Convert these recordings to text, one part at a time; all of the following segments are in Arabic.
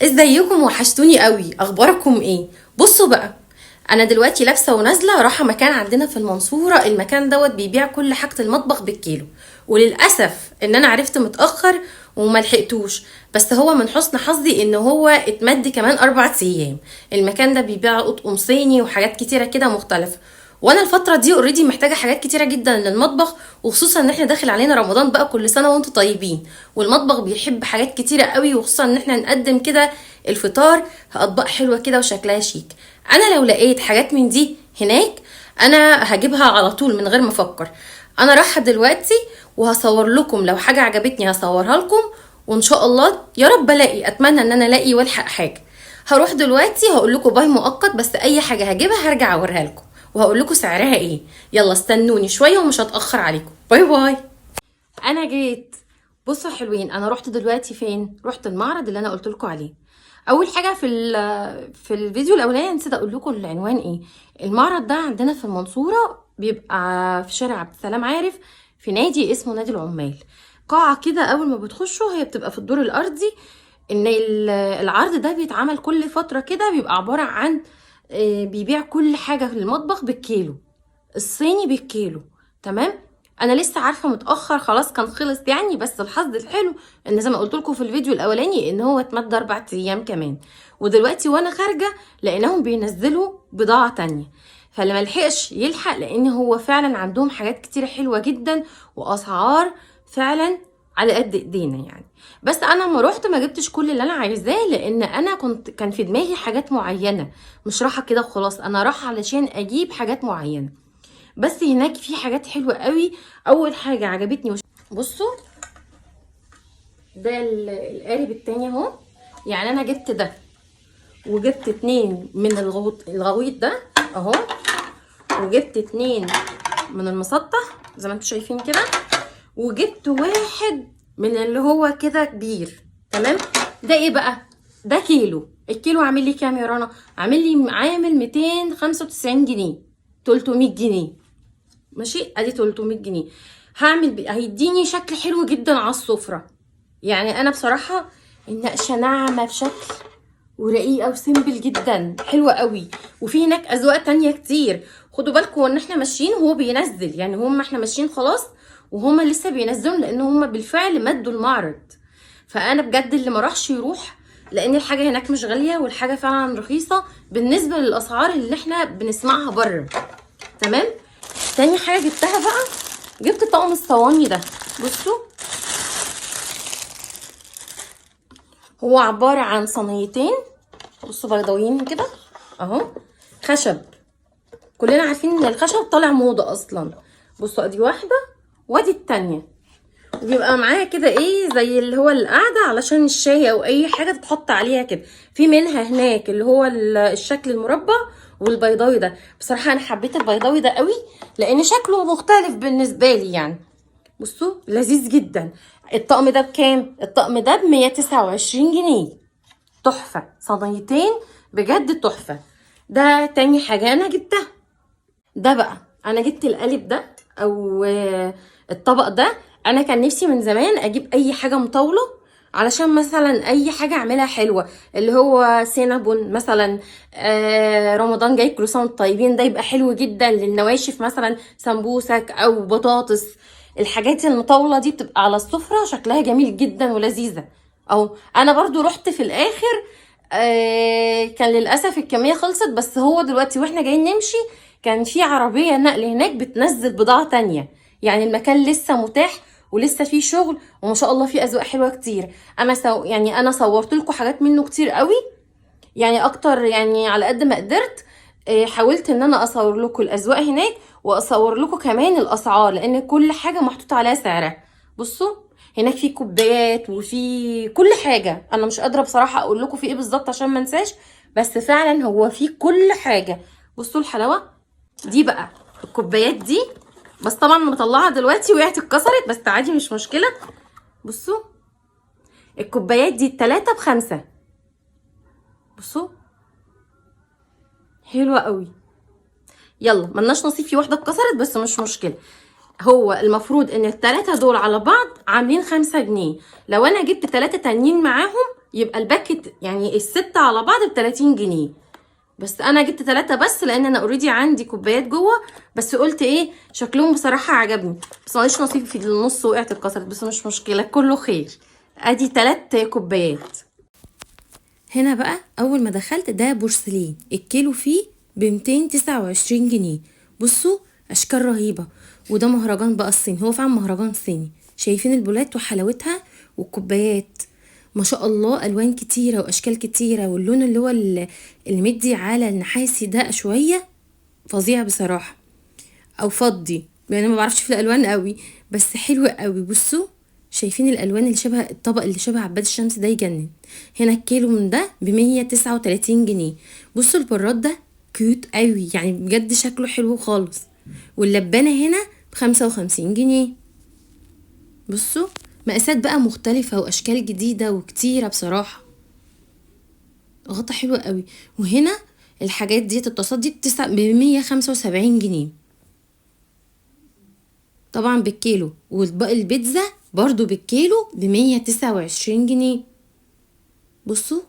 ازيكم؟ وحشتوني قوي. اخباركم ايه؟ بصوا بقى، انا دلوقتي لابسه ونازله رايحه مكان عندنا في المنصوره. المكان دوت بيبيع كل حاجه المطبخ بالكيلو، وللاسف ان انا عرفت متاخر وما لحقتوش. بس هو من حسن حظي ان هو اتمد كمان 4 ايام. المكان ده بيبيع اطقم صيني وحاجات كتيره كده مختلفه، وانا الفتره دي اوريدي محتاجه حاجات كتيره جدا للمطبخ، وخصوصا ان احنا داخل علينا رمضان بقى. كل سنه وانتم طيبين. والمطبخ بيحب حاجات كتيره قوي، وخصوصا ان احنا نقدم كده الفطار في اطباق حلوه كده وشكلها شيك. انا لو لقيت حاجات من دي هناك انا هجيبها على طول من غير ما افكر. انا رايحه دلوقتي وهصور لكم، لو حاجه عجبتني هصورها لكم، وان شاء الله يا رب الاقي، اتمنى ان انا الاقي والحق حاجه. هروح دلوقتي هقول لكم باي مؤقت، بس اي حاجه هجيبها هرجع اوريها لكم وهقول لكم سعرها ايه. يلا استنوني شويه ومش هتاخر عليكم. باي باي. انا جيت. بصوا حلوين، انا رحت دلوقتي فين؟ رحت المعرض اللي انا قلت لكم عليه. اول حاجه في الفيديو الاولاني نسيت اقول لكم العنوان ايه. المعرض ده عندنا في المنصوره، بيبقى في شارع عبد السلام عارف، في نادي اسمه نادي العمال. قاعه كده، اول ما بتخشوا هي بتبقى في الدور الارضي. ان العرض ده بيتعمل كل فتره كده، بيبقى عباره عن بيبيع كل حاجه في المطبخ بالكيلو، الصيني بالكيلو. تمام. انا لسه عارفه متاخر، خلاص كان خلص يعني. بس الحظ الحلو ان زي ما قلت لكم في الفيديو الاولاني ان هو اتمد 4 ايام كمان. ودلوقتي وانا خارجه لقيناهم بينزلوا بضاعه تانية، فاللي ملحقش يلحق، لان هو فعلا عندهم حاجات كتيره حلوه جدا واسعار فعلا على قد ايدينا يعني. بس انا لما روحت ما جبتش كل اللي انا عايزاه، لان انا كان في دماغي حاجات معينه، مش رايحه كده وخلاص، انا رايحه علشان اجيب حاجات معينه. بس هناك في حاجات حلوه قوي. اول حاجه عجبتني بصوا، ده القارب التاني اهو. يعني انا جبت ده، وجبت 2 من الغويط ده اهو، وجبت 2 من المسطح زي ما انتم شايفين كده، وجبت واحد من اللي هو كده كبير. تمام. ده ايه بقى؟ ده كيلو. الكيلو عامل لي كام يا رنا؟ عامل 295 جنيه، 300 جنيه. ماشي، ادي 300 جنيه. هيديني شكل حلو جدا على السفره. يعني انا بصراحه النقشه ناعمه بشكل، ورقيقه وسيمبل جدا، حلوه قوي. وفي هناك اذواق تانية كتير. خدوا بالكم ان احنا ماشيين وهو بينزل، يعني احنا ماشيين خلاص وهما لسه بينزلوا، لان هما بالفعل مدوا المعرض. فانا بجد اللي ما راحش يروح، لان الحاجه هناك مش غاليه، والحاجه فعلا رخيصه بالنسبه للاسعار اللي احنا بنسمعها بره. تمام. تاني حاجه جبتها بقى، جبت طقم الصواني ده. بصوا، هو عباره عن صينيتين، بصوا بيضاويين كده اهو، خشب. كلنا عارفين ان الخشب طالع موضه اصلا. بصوا، ادي واحده وادي التانية. وبيبقى معاها كده ايه، زي اللي هو القعده علشان الشاي او اي حاجه تتحط عليها كده. في منها هناك اللي هو الشكل المربع والبيضاوي ده. بصراحه انا حبيت البيضاوي ده قوي، لان شكله مختلف بالنسبه لي يعني. بصوا لذيذ جدا. الطقم ده بكام؟ الطقم ده ب129 جنيه. تحفه، صينيتين بجد تحفه. ده تاني حاجه انا جبتها. ده بقى انا جبت القالب ده، او الطبق ده. انا كان نفسي من زمان اجيب اي حاجه مطاوله، علشان مثلا اي حاجه اعملها حلوه، اللي هو سينابون مثلا. رمضان جاي، كل سنه وانتم طيبين. ده يبقى حلو جدا للنواشف، مثلا سمبوسك او بطاطس. الحاجات المطاوله دي بتبقى على السفره شكلها جميل جدا ولذيذه. او انا برضو رحت في الاخر، كان للاسف الكميه خلصت. بس هو دلوقتي واحنا جايين نمشي كان في عربيه نقل هناك بتنزل بضاعه تانية. يعني المكان لسه متاح ولسه فيه شغل، وما شاء الله فيه اذواق حلوه كتير. يعني انا صورت لكم حاجات منه كتير قوي، يعني اكتر، يعني على قد ما قدرت. حاولت ان انا اصور لكم الاذواق هناك، واصور لكم كمان الاسعار، لان كل حاجه محطوط عليها سعرها. بصوا، هناك في كوبايات وفي كل حاجه. انا مش قادره بصراحه اقول لكم في ايه بالظبط عشان ما انساش، بس فعلا هو في كل حاجه. بصوا الحلاوه دي بقى، الكوبايات دي، بس طبعا مطلعها دلوقتي وقعت اتكسرت، بس عادي مش مشكله. بصوا الكوبايات دي ال3 ب5. بصوا حلوه قوي. يلا ملناش نصيب في واحده اتكسرت، بس مش مشكله. هو المفروض ان ال3 دول على بعض عاملين 5 جنيه. لو انا جبت 3 تانيين معاهم يبقى الباكت يعني الستة على بعض ب30 جنيه. بس انا جبت 3 بس لان انا اوريدي عندي كوبايات جوه، بس قلت ايه شكلهم بصراحه عجبني، بس ماليش نصيب في النص وقعت اتكسرت، بس مش مشكله كله خير. ادي 3 كوبايات. هنا بقى اول ما دخلت ده بورسلين، الكيلو فيه ب229 جنيه. بصوا اشكال رهيبه، وده مهرجان بقى الصين، هو فعلا مهرجان صيني. شايفين البولات وحلاوتها والكوبايات ما شاء الله، الوان كتيره واشكال كتيره، واللون اللي هو اللي مدي على النحاسي ده شويه فظيع بصراحه، او فضي يعني ما بعرفش في الالوان قوي، بس حلوه قوي. بصوا شايفين الالوان اللي شبه الطبق اللي شبه عباد الشمس ده يجنن. هنا الكيلو من ده ب139 جنيه. بصوا البراد ده كيوت قوي، يعني بجد شكله حلو خالص. واللبانه هنا ب55 جنيه. بصوا مقاسات بقى مختلفه واشكال جديده وكتيره بصراحه، غطا حلو قوي. وهنا الحاجات دي الطاسات دي ب175 جنيه طبعا بالكيلو. واطباق البيتزا برضو بالكيلو ب129 جنيه. بصوا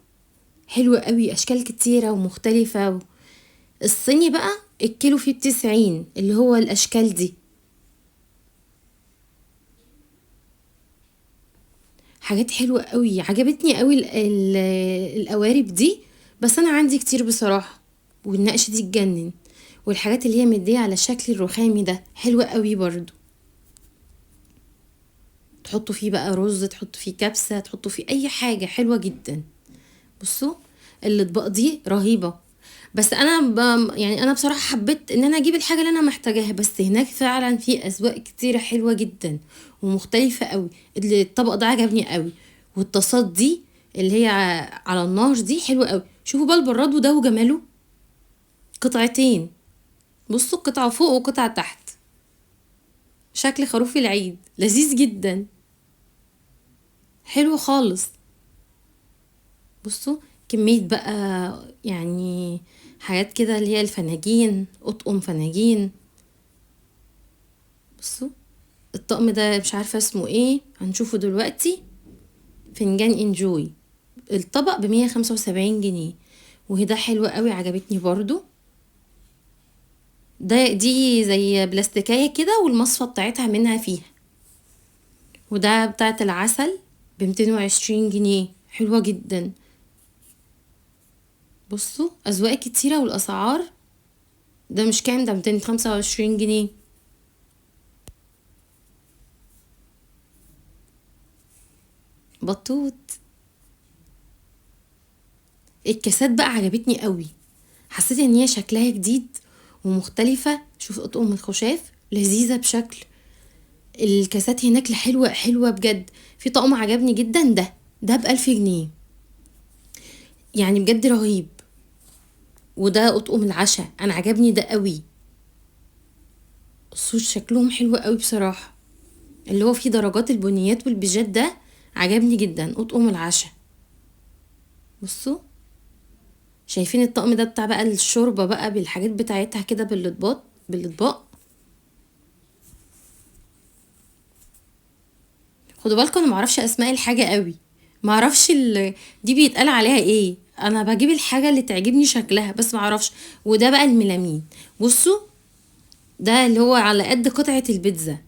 حلوة قوي، اشكال كتيرة ومختلفة. الصيني بقى الكيلو فيه ب90، اللي هو الاشكال دي. حاجات حلوة قوي، عجبتني قوي القوارب دي، بس انا عندي كتير بصراحة. والنقش دي تجنن، والحاجات اللي هي مدية على الشكل الرخامي ده حلوة قوي برضو. تحطوا فيه بقى رز، تحطوا فيه كبسة، تحطوا فيه اي حاجة حلوة جدا. بصوا الاطباق دي رهيبة. بس انا يعني انا بصراحة حبيت ان انا اجيب الحاجة اللي انا محتاجاها، بس هناك فعلا في اذواق كتيرة حلوة جدا ومختلفة قوي. الطبق ده عجبني قوي، والطاسات دي اللي هي على النار دي حلوة قوي. شوفوا بقى البراد وده وجماله، قطعتين. بصوا قطعة فوق وقطعة تحت، شكل خروف العيد، لذيذ جدا، حلو خالص. بصوا كمية بقى يعني حاجات كده اللي هي الفناجين، اطقم فناجين. بصوا الطقم ده مش عارفة اسمه ايه، هنشوفه دلوقتي. فنجان انجوي، الطبق ب175 جنيه. وده حلو قوي، عجبتني برضو. دي زي بلاستيكية كده، والمصفى بتاعتها منها فيها. وده بتاعت العسل ب220 جنيه، حلوة جدا. بصوا أذواق كتيرة والأسعار. ده مش كام، ده 225 جنيه. بطوط. الكاسات بقى عجبتني قوي، حسيت ان هي شكلها جديد ومختلفة. شوف اطقم الخشاف لذيذة بشكل. الكاسات هناك حلوة حلوة بجد. في طقم عجبني جدا، ده ب1000 جنيه، يعني بجد رهيب. وده اطقم العشاء، انا عجبني ده قوي. الصوص شكلهم حلو قوي بصراحة، اللي هو فيه درجات البنيات والبيجات ده عجبني جدا. اطقم العشاء. بصوا شايفين الطقم ده بتاع بقى الشوربة بقى بالحاجات بتاعتها كده، بالاطباق. خدوا بالكم انا معرفش اسماء الحاجة قوي، معرفش دي بيتقال عليها ايه. انا بجيب الحاجة اللي تعجبني شكلها بس معرفش. وده بقى الميلامين. بصوا ده اللي هو على قد قطعة البيتزا.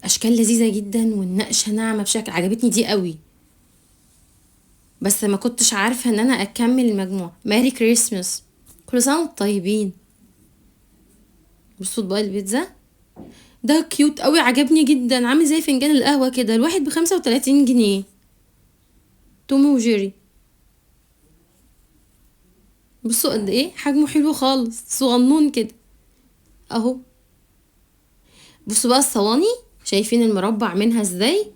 اشكال لذيذة جدا، والنقشة ناعمة بشكل، عجبتني دي قوي. بس ما كنتش عارفة ان انا اكمل المجموعة. ماري كريسماس، كل سنة وانتم طيبين. بصوا بقى البيتزا ده كيوت قوي، عجبني جدا، عامل زي فنجان القهوة كده. الواحد ب35 جنيه. توم وجيري. بصوا قد ايه حجمه حلو خالص، صغنون كده اهو. بصوا بقى الصواني، شايفين المربع منها ازاي،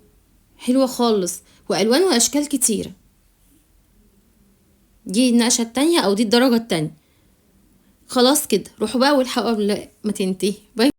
حلوة خالص، والوان واشكال كتيرة. دي النقشة التانية او دي الدرجة التانية. خلاص كده روحوا بقى والحقوا قبل ما تنتهي. باي.